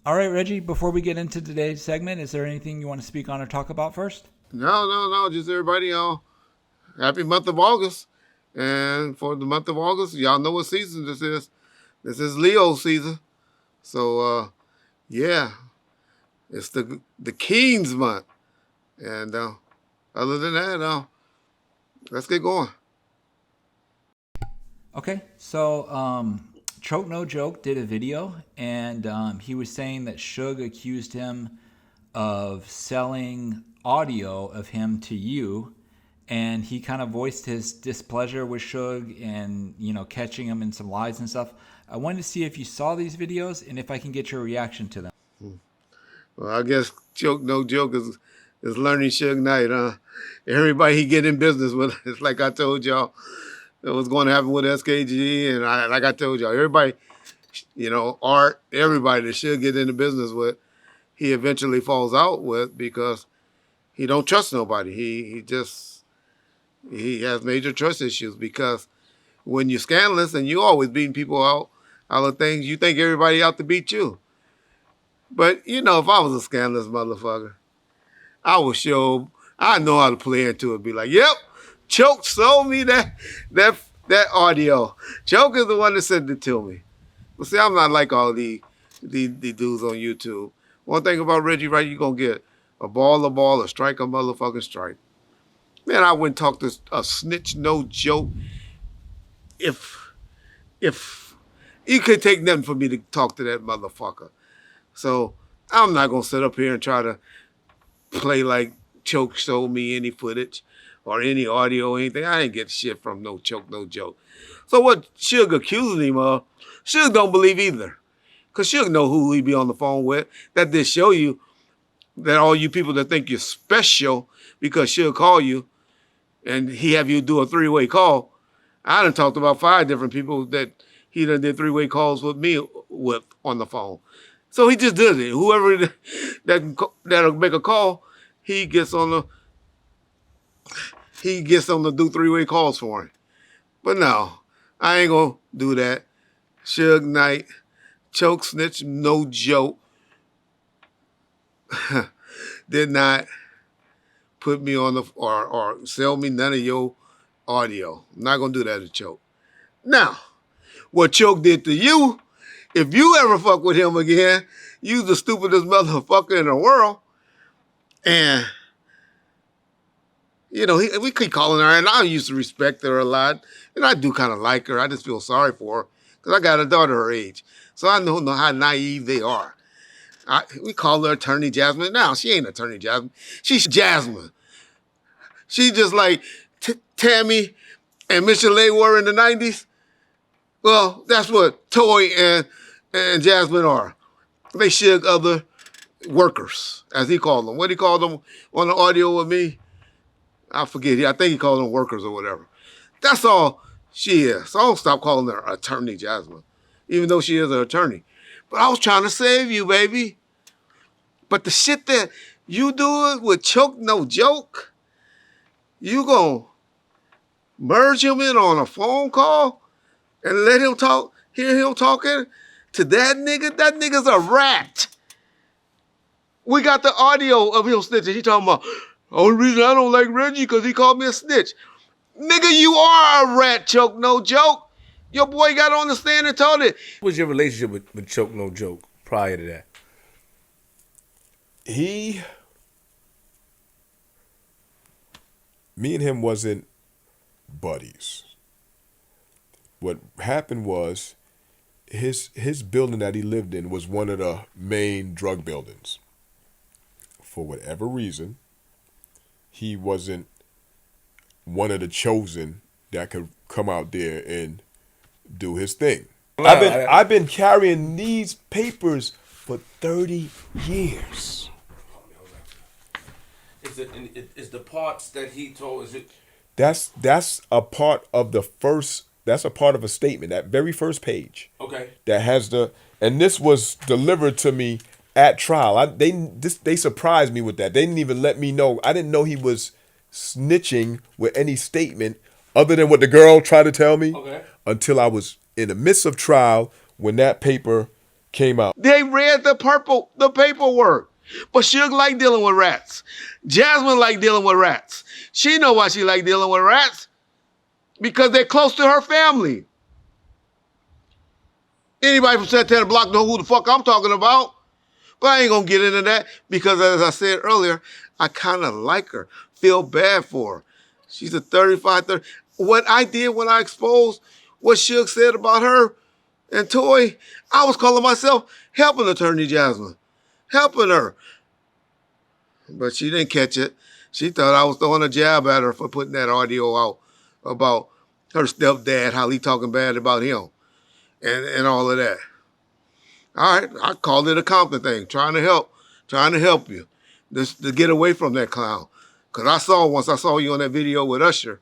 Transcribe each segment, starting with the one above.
All right, Reggie, before we get into today's segment, is there anything you want to speak on or talk about first? No. Just everybody, happy month of August. And for the month of August, y'all know what season this is. This is Leo season. So, yeah, it's the King's month. And other than that, let's get going. Okay, so Choke No Joke did a video, and he was saying that Suge accused him of selling audio of him to you, and he kind of voiced his displeasure with Suge and catching him in some lies and stuff. I wanted to see if you saw these videos and if I can get your reaction to them. Well, I guess Choke No Joke is learning Suge Knight, huh? Everybody he get in business with, it's like I told y'all, it was going to happen with SKG, and like I told y'all, everybody, Art, everybody that should get into business with, he eventually falls out with because he don't trust nobody. He has major trust issues because when you're scandalous and you always beating people out of things, you think everybody out to beat you. But if I was a scandalous motherfucker, I know how to play into it. Be like, yep, Choke sold me that that audio. Choke is the one that sent it to me. But see, I'm not like all the dudes on YouTube. One thing about Reggie Wright, you're gonna get a ball, a strike, a motherfucking strike. Man, I wouldn't talk to a snitch, no joke. If you could take nothing for me to talk to that motherfucker. So I'm not gonna sit up here and try to play like Choke showed me any footage or any audio or anything. I ain't get shit from no Choke, no joke. So what Suge accusing him of, Suge don't believe either. Because Suge know who he be on the phone with. That did show you that all you people that think you're special because Suge call you and he have you do a three-way call. I done talked about 5 different people that he done did three-way calls with me with on the phone. So he just does it. Whoever that'll make a call, he gets on the do three-way calls for him. But no, I ain't gonna do that. Suge Knight, Choke snitch, no joke. Did not put me on the or sell me none of your audio. I'm not gonna do that to Choke. Now, what Choke did to you, if you ever fuck with him again, you the stupidest motherfucker in the world. And we keep calling her, and I used to respect her a lot, and I do kind of like her. I just feel sorry for her because I got a daughter her age, so I know how naive they are. We call her Attorney Jasmine. Now she ain't Attorney Jasmine. She's Jasmine. She just like Tammy and Michelet were in the 90s. Well, that's what Toy and Jasmine are. They shug other workers, as he called them. What he called them on the audio with me? I forget. I think he called them workers or whatever. That's all she is. So I don't stop calling her Attorney Jasmine, even though she is an attorney. But I was trying to save you, baby. But the shit that you do it with Choke No Joke, you gonna merge him in on a phone call and let him talk, hear him talking to that nigga? That nigga's a rat. We got the audio of him snitching. He talking about, only reason I don't like Reggie because he called me a snitch. Nigga, you are a rat, Choke No Joke. Your boy got on the stand and told it. What was your relationship with Choke No Joke prior to that? Me and him wasn't buddies. What happened was his building that he lived in was one of the main drug buildings. For whatever reason, he wasn't one of the chosen that could come out there and do his thing. I've been carrying these papers for 30 years. Is the parts that he told, is it? That's a part of the first. That's a part of a statement. That very first page. Okay. That has and this was delivered to me at trial. They surprised me with that. They didn't even let me know. I didn't know he was snitching with any statement other than what the girl tried to tell me. Okay. Until I was in the midst of trial when that paper came out. They read the paperwork. But Suge like dealing with rats. Jasmine like dealing with rats. She know why she like dealing with rats. Because they're close to her family. Anybody from Santana Block know who the fuck I'm talking about. But I ain't gonna get into that because as I said earlier, I kind of like her. Feel bad for her. She's a 30. What I did when I exposed what Suge said about her and Toy, I was calling myself helping Attorney Jasmine. Helping her. But she didn't catch it. She thought I was throwing a jab at her for putting that audio out about her stepdad, how he talking bad about him and all of that. All right, I called it a Compton thing, trying to help you, just to get away from that clown. Because once I saw you on that video with Usher,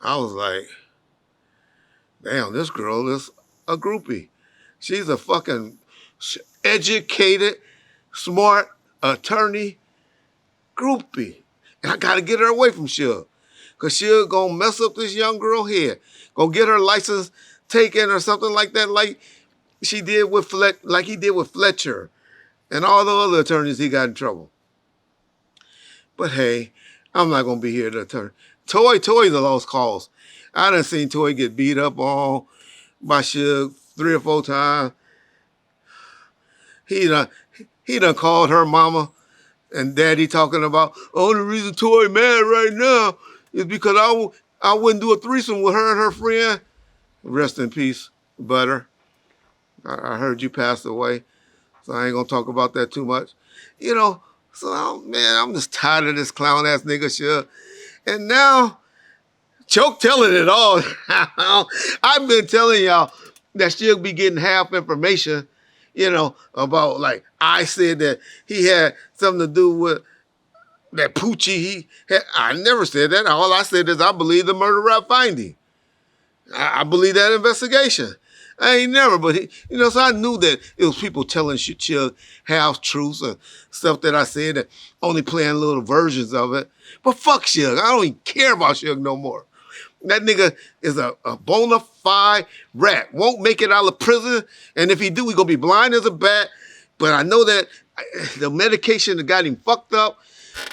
I was like, damn, this girl is a groupie. She's a fucking educated, smart attorney groupie. And I got to get her away from Suge. Because Suge going to mess up this young girl head. Going to get her license taken or something like that, like he did with Fletcher and all the other attorneys he got in trouble. But hey, I'm not going to be here to turn. Toy's a lost cause. I done seen Toy get beat up on by Suge 3 or 4 times. He done called her mama and daddy talking about, only reason Toy mad right now is because I wouldn't do a threesome with her and her friend. Rest in peace, Butter. I heard you passed away, so I ain't gonna talk about that too much. You know, so I'm just tired of this clown ass nigga Suge. And now, Choke telling it all. I've been telling y'all that Suge be getting half information, you know, about like I said that he had something to do with that Poochie. I never said that. All I said is I believe the murder rap finding. I believe that investigation. I ain't never, but so I knew that it was people telling Suge half truths and stuff that I said that only playing little versions of it. But fuck Suge. I don't even care about Suge no more. That nigga is a bona fide rat. Won't make it out of prison. And if he do, he gonna be blind as a bat. But I know that the medication that got him fucked up,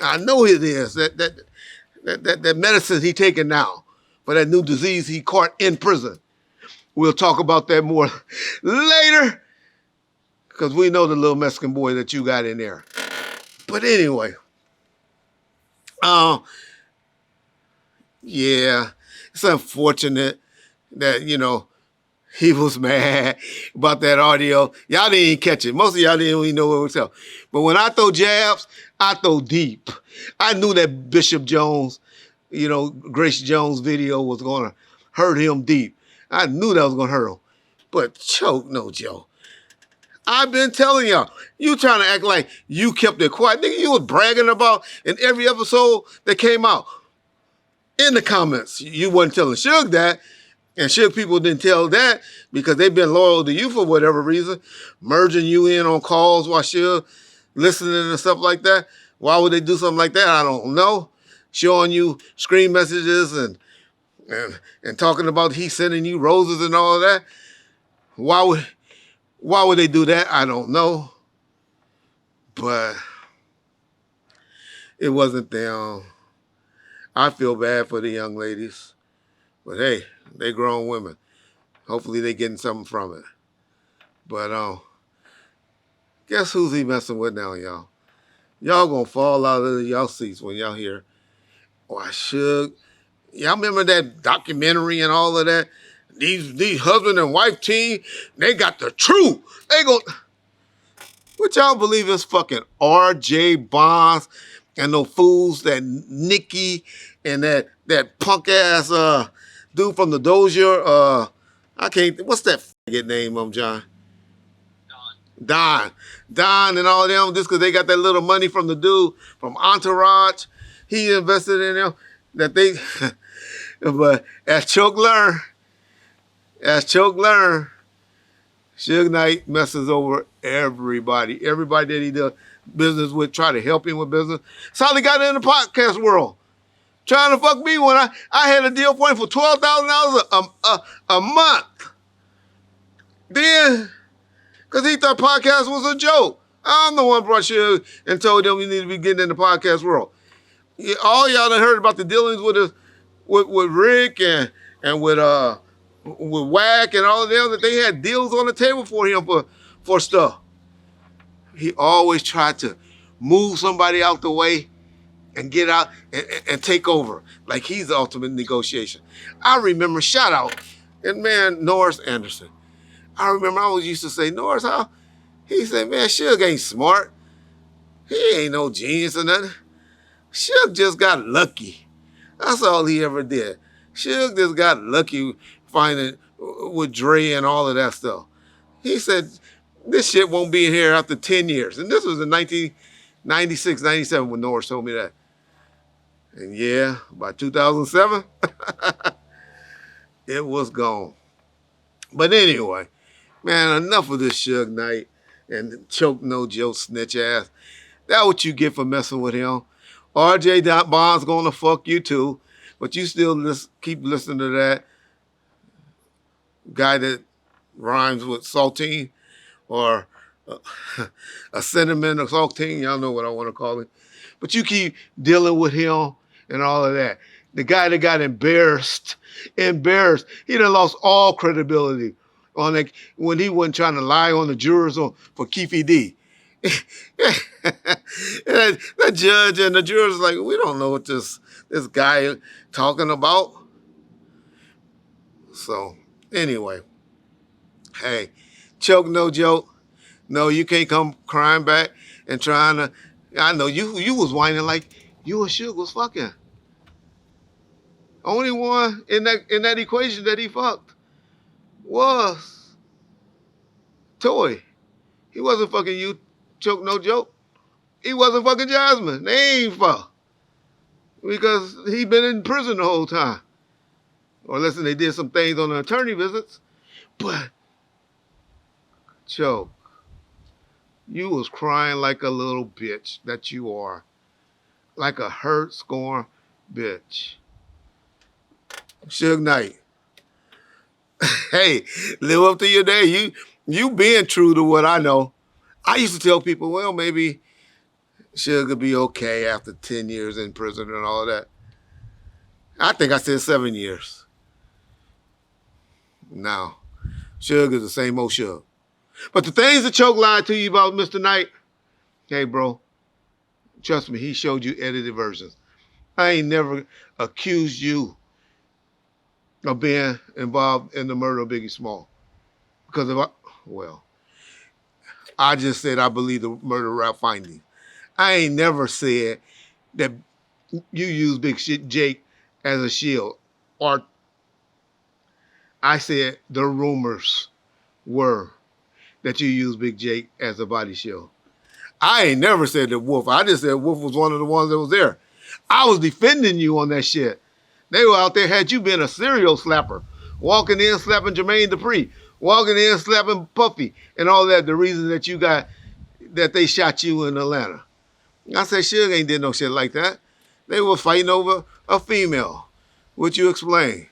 I know it is. That medicine he taking now for that new disease he caught in prison. We'll talk about that more later, because we know the little Mexican boy that you got in there. But anyway, yeah, it's unfortunate that, he was mad about that audio. Y'all didn't even catch it. Most of y'all didn't even know what it was up. But when I throw jabs, I throw deep. I knew that Bishop Jones, Grace Jones video was going to hurt him deep. I knew that was going to hurt him. But Choke no joke. I've been telling y'all, you trying to act like you kept it quiet. Nigga, you was bragging about in every episode that came out. In the comments, you wasn't telling Suge that. And Suge people didn't tell that because they've been loyal to you for whatever reason. Merging you in on calls while Suge listening and stuff like that. Why would they do something like that? I don't know. Showing you screen messages and talking about he sending you roses and all of that. Why would they do that? I don't know. But it wasn't them. I feel bad for the young ladies. But hey, they grown women. Hopefully they getting something from it. But guess who's he messing with now, y'all? Y'all gonna fall out of y'all seats when y'all hear, I should. Y'all remember that documentary and all of that? These husband and wife team, they got the truth. They go. What y'all believe is fucking R.J. Bonds and those fools that Nikki and that punk ass dude from the Dozier. I can't. What's that faggot name, John? Don and all them, just because they got that little money from the dude from Entourage. He invested in them. That they. But as Choke learn, Suge Knight messes over everybody. Everybody that he does business with, try to help him with business. That's how he got in the podcast world. Trying to fuck me when I had a deal for him for $12,000 a month. Then, because Because he thought podcast was a joke. I'm the one brought Suge and told them we need to be getting in the podcast world. All y'all done heard about the dealings with Rick and with Wack and all of them, that they had deals on the table for him for stuff. He always tried to move somebody out the way and get out and take over. Like he's the ultimate negotiation. I remember, shout out, and man, Norris Anderson. I remember I always used to say, Norris, how? He said, man, Suge ain't smart. He ain't no genius or nothing. Suge just got lucky. That's all he ever did. Suge just got lucky finding with Dre and all of that stuff. He said, this shit won't be here after 10 years. And this was in 1996, 97 when Norris told me that. And yeah, by 2007, it was gone. But anyway, man, enough of this Suge Knight and Choke No Joke snitch ass. That's what you get for messing with him. RJ Bond's gonna fuck you too, but you still keep listening to that guy that rhymes with saltine or a cinnamon or saltine. Y'all know what I want to call it. But you keep dealing with him and all of that. The guy that got embarrassed. He done lost all credibility on it when he wasn't trying to lie on the jurors for Keefe D. that judge and the jurors like, we don't know what this guy talking about. So anyway, hey, Choke No Joke. No, you can't come crying back and trying to. I know you was whining like you and Suge was fucking. Only one in that equation that he fucked was Toy. He wasn't fucking you, Choke No Joke. He wasn't fucking Jasmine. They ain't fuck. Because he been in prison the whole time. Or listen, they did some things on the attorney visits. But, Choke, you was crying like a little bitch that you are. Like a hurt, scorned bitch. Suge Knight. Hey, live up to your day. You being true to what I know. I used to tell people, well, maybe Suge could be okay after 10 years in prison and all of that. I think I said 7 years. Now, Suge is the same old Suge. But the things that Choke lied to you about Mr. Knight, hey, bro, trust me, he showed you edited versions. I ain't never accused you of being involved in the murder of Biggie Small. Because I just said I believe the murder rap finding. I ain't never said that you use Big Shit Jake as a shield. Or I said the rumors were that you use Big Jake as a body shield. I ain't never said that Wolf. I just said Wolf was one of the ones that was there. I was defending you on that shit. They were out there, had you been a serial slapper, walking in, slapping Jermaine Dupri, walking in, slapping Puffy, and all that, the reason that you got, that they shot you in Atlanta. I said, Suge ain't did no shit like that. They were fighting over a female. What you explain?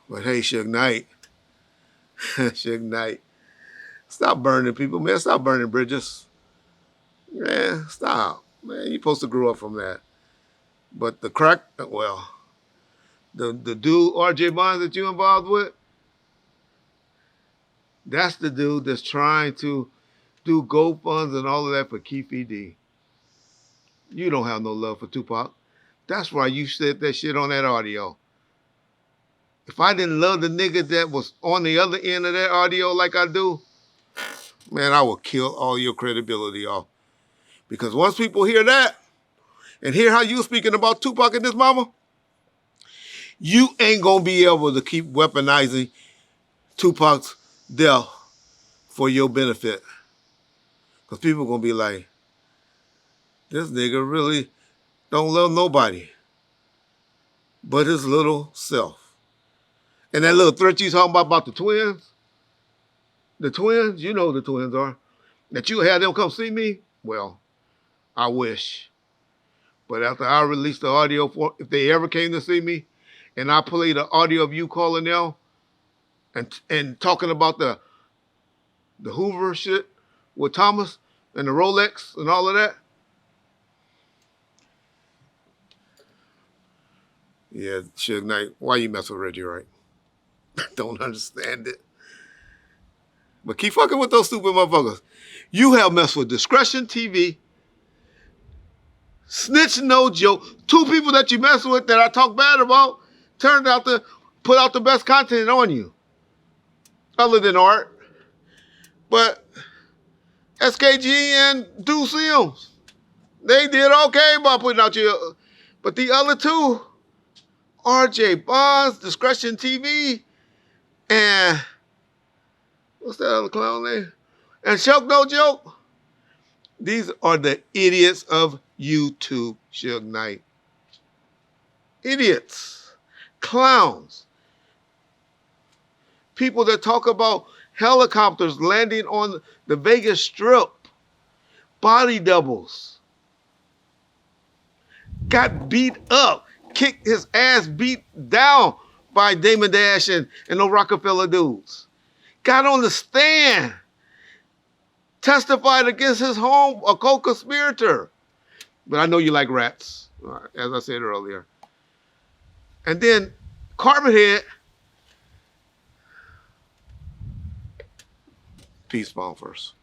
But hey, Suge Knight. Suge Knight. Stop burning people, man. Stop burning bridges. Man, stop. Man, you're supposed to grow up from that. But the crack, well, the dude, RJ Bonds, that you involved with, that's the dude that's trying to do GoFunds and all of that for Keefe D. You don't have no love for Tupac. That's why you said that shit on that audio. If I didn't love the nigga that was on the other end of that audio like I do, man, I would kill all your credibility off. Because once people hear that, and hear how you speaking about Tupac and this mama, you ain't gonna be able to keep weaponizing Tupac's death for your benefit. Because people gonna be like, this nigga really don't love nobody but his little self. And that little threat you talking about the twins, you know who the twins are, that you had them come see me, well, I wish. But after I released the audio, if they ever came to see me, and I played the audio of you calling them and talking about the The Hoover shit with Thomas and the Rolex and all of that. Yeah, Suge Knight, why you mess with Reggie Wright? Don't understand it. But keep fucking with those stupid motherfuckers. You have messed with Discretion TV, Snitch No Joke. Two people that you mess with that I talk bad about turned out to put out the best content on you. Other than art. But SKG and Deuce Sims, they did okay by putting out your. But the other two, RJ Bonds, Discretion TV, and what's that other clown name? And ChokeTheJoke. These are the idiots of YouTube, Suge Knight. Idiots. Clowns. People that talk about helicopters landing on the Vegas Strip. Body doubles. Got beat up. Kicked his ass beat down by Damon Dash and the Rockefeller dudes. Got on the stand. Testified against his home, a co-conspirator. But I know you like rats, as I said earlier. And then Carbonhead, peace bomb first.